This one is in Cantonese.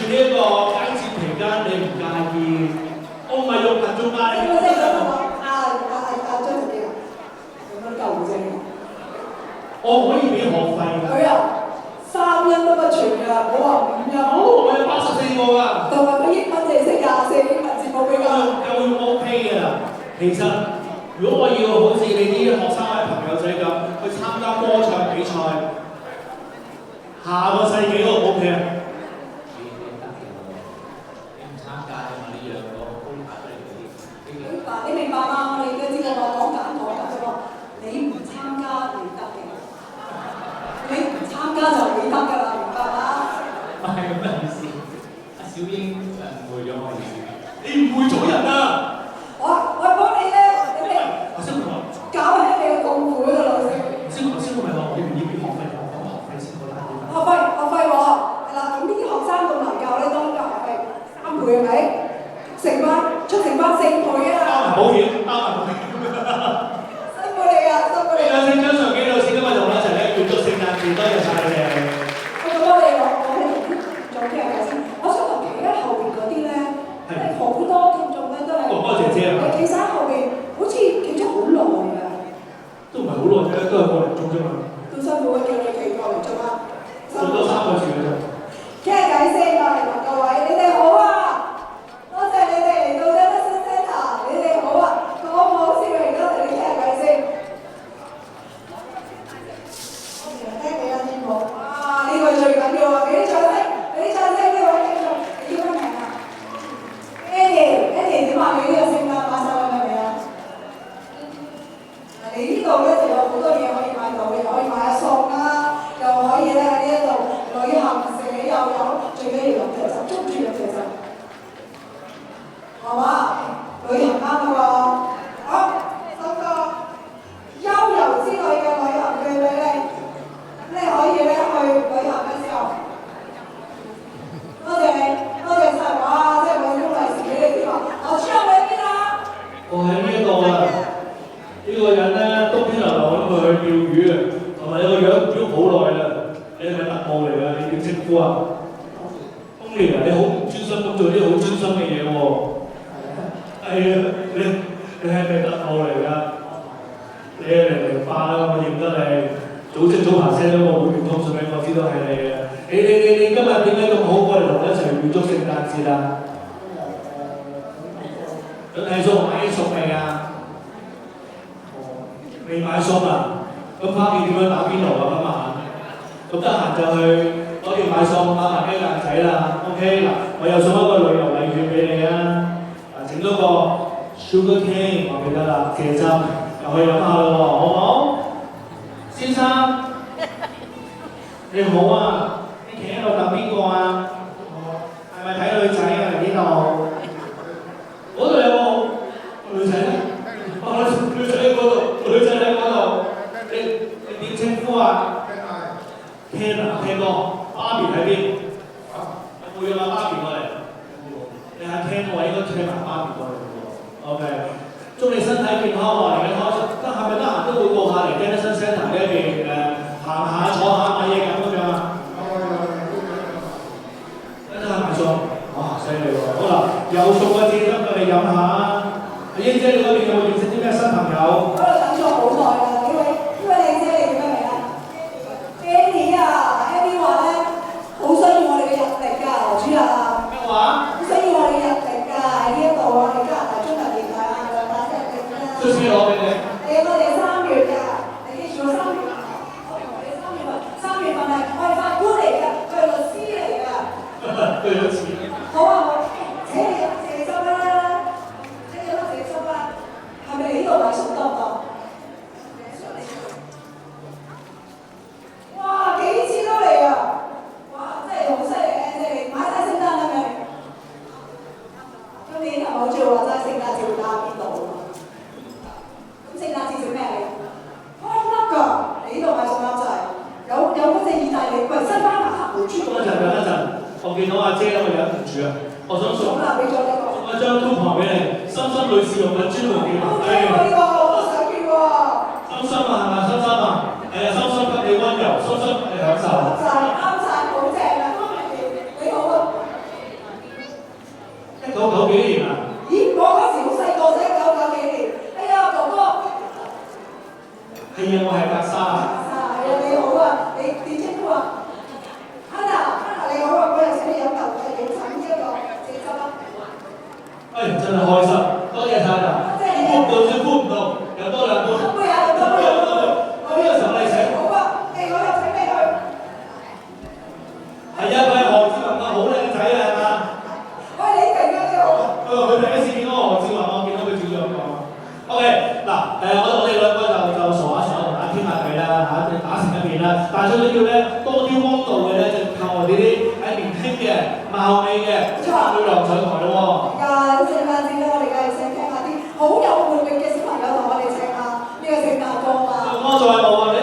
呢一個佳節期間，你唔介意？我唔係用群眾嗌。你冇聽到我張條記啊？咁樣夠唔正？我可以俾學費㗎。佢啊，3音都不全㗎，唔好話5音。我有84個㗎。同埋佢英文淨係識24英文字母俾佢。夠 OK 㗎啦。其實如果我要好似你啲學生或者朋友仔咁去參加歌唱比賽，下個世紀都 OK 啊。嗱，你明白嗎？我哋嘅節目話講緊啫喎，你唔參加你得嘅，你唔參加就你得㗎啦，明白嗎？唔係咁嘅意思，阿小英誤會咗我意思。你誤會咗人啊！我幫你咧，你哋搞起你嘅痛苦㗎老師。先我咪話我哋唔要俾學費，我講學費先好啦。學費喎，係啦，咁呢啲學生咁難教咧，當然學費3倍係咪？出成班4倍啊！包埋保險，包埋保險。辛苦你啊，辛苦你！有請張常基老師今日同我一齊咧預祝聖誕節，多謝晒你哋。我幫你講起仲有幾先，我想同企喺後邊嗰啲咧，因為好多聽眾咧都係哥哥姐姐啊，企晒喺後邊，好似企咗好耐㗎。都唔係好耐啫，都係個零鐘啫嘛。咁辛苦叫你企個零鐘啊！做多3個字嘅啫。傾下偈先，各位，你哋好啊！多謝你哋嚟到 Jefferson Centre， 你哋好啊！好唔好先？我而家同你傾下偈先。聽幾個節目，哇！呢個最緊要啊！俾啲掌聲，俾啲掌聲呢位聽眾，你叫咩名啊 ？Eddie 點話你呢個聖誕買晒禮物未啊？你呢度咧就有好多嘢可以買到，你可以買下餸啦，又可以咧喺呢一度旅行社又有，最緊要有其實中意嘅其實。係嘛？旅行啱嘅喎，好，收個悠遊之類嘅旅行券俾你，咁你可以咧去旅行嘅時候，多謝你，多謝晒，哇！即係我封利是俾你添啊！我知道你喺邊啊？我喺呢度啊！呢個人咧冬天流流咁去釣魚啊，同埋有個樣唔喐好耐啦。你係咪特務嚟㗎？你點稱呼啊？冬年啊，你好唔專心咁做啲好專心嘅嘢喎。係啊，你係咪特務嚟㗎？你係008啦，我認得你。早聲早爬聲咗個會員通訊俾我知道係你嘅。你今日點解咁好過嚟同我一齊預祝聖誕節啊？準備餸買啲餸未啊？未買餸啊？咁翻去點樣打邊爐啊？今晚咁得閒就去攞條買餸買埋雞蛋仔啦。OK 嗱，我又送一個旅遊禮券俾你啊！整多個 sugar cane 我記得啦，茄汁又可以飲下咯喎，好唔好？先生，你好啊，你企喺度等邊個啊？係咪睇女仔啊？嚟呢度？嗰度有冇女仔咧？女仔喺嗰度，女仔喺嗰度。你點稱呼啊 ？Ken 啊 ，Ken 哥，芭比喺邊？有冇約阿芭比過嚟？你係 Ken，我應該請埋芭比過嚟喎。OK， 祝你身體健康啊！嚟緊開心，係咪得閒都會過下嚟 Jefferson Centre 呢一邊行下坐下買嘢咁樣啊？一陣間買餸，哇！犀利喎！好啦，有餸嘅節汁過嚟飲下。阿英姐，你嗰邊有冇認識啲咩新朋友？嗰度等咗好耐啦，呢位靚姐你叫咩名啊 ？Annie 啊 ，Annie 話咧好需要我哋嘅日曆㗎，主任。咩話？好需要我哋嘅日曆㗎，喺呢一度啊，我哋加拿大中文電台啊，兩大日曆啦。出錢攞俾你。我哋3月㗎，你記住我3月份，我哋3月份係我係法官嚟㗎，佢係律師嚟㗎。對咗錢。好啊好，請你飲自己心啦，請你飲自己心啦，係咪嚟呢度買餸得唔得？哇，幾次都嚟啊！哇，真係好犀利嘅，你哋買晒聖誕禮未？今年係咪好似話齋聖誕節會打邊度啊？咁聖誕節食咩嚟？開粒㗎，你呢度買餸啱晒，有嗰隻意大利，喂西班牙黑胡椒。等一陣，我見到阿姐我忍唔住啊！我想送一張 coupon 俾你，心心女士用品專門店。好睇喎呢個，我都想要喎。心心啊，係咪心心啊？係啊，心心給你溫柔，心心給你享受。啱晒，好正啊！你好啊， 1999幾年啊？咦，我嗰時好細個啫，1990幾年。哎呀，哥哥。係啊，我係格莎。係啊，你好啊，你點稱呼啊 ？Hannah 你好啊，嗰日請你飲牛嘅影診呢一個蔗汁啊。哎，真係開心，多謝晒啦。估唔到先估唔到，有多兩杯。多杯啊，多杯啊，多杯。呢個時候你請。好啊，我又請你去。係啊，佢係何志文啊，好靚仔啊，係嘛？喂，你勁啊，你好。佢第一次見到何志文，我見到佢照樣講。OK， 嗱，我哋兩個就傻下同大家傾下偈啦嚇，打成一片啦。但係最緊要咧，多啲汪道嘅咧，就靠我哋啲喺年輕嘅、貌美嘅女郎上台咯喎。係啊，聖誕節咧，我哋梗係想聽下啲好有活力嘅小朋友同我哋唱下呢個聖誕歌嘛。我仲係冇啊。